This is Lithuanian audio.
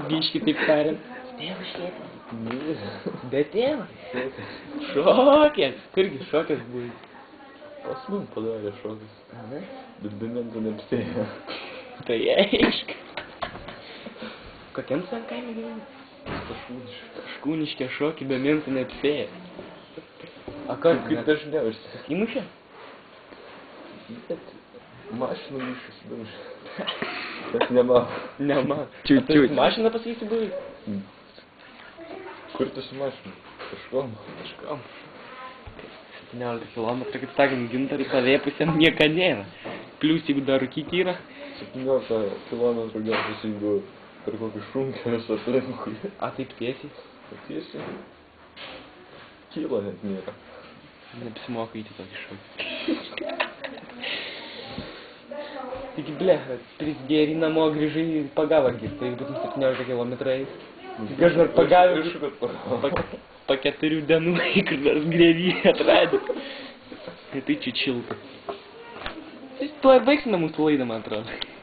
Biški taip tariant. Tėvas šėtas. Be tėvas. Šokės. Kurgi šokės buvai? Pas mum padarė šokas. Bet be mentų neapsėjo. Tai aišku. Kokiam sen kaime gyveni? Škūniškė šokį be mentų neapsėjo. A kas? Kaip dažniausiai. Įmušė? Bet mašinų mišus daužė. Bet neman. Neman. Čiut. Mašiną pasakysi buvai? Kur tu su mašinu? Kažkom. 17 kilometrų, kaip sakant, gintarį pavėpusiam nieka nėra. Plius, jeigu dar rūkyti yra. 17 kilometrų gautus, jeigu per kokį šunkę visą aplinkui. A taip tiesiai? Tiesiai. Kyla net nėra. Neapsimoka įti tokį šokį. Tik ble, prisgėri namo grįžai pagavą girtą, jeigu būtum 17 kilometrų eis. Tik aš dar pagavę po 4 dienų, kur dar grėvį atradė. Tai čia šilta. Tuo ir baigsime mūsų laidą, man atrodo.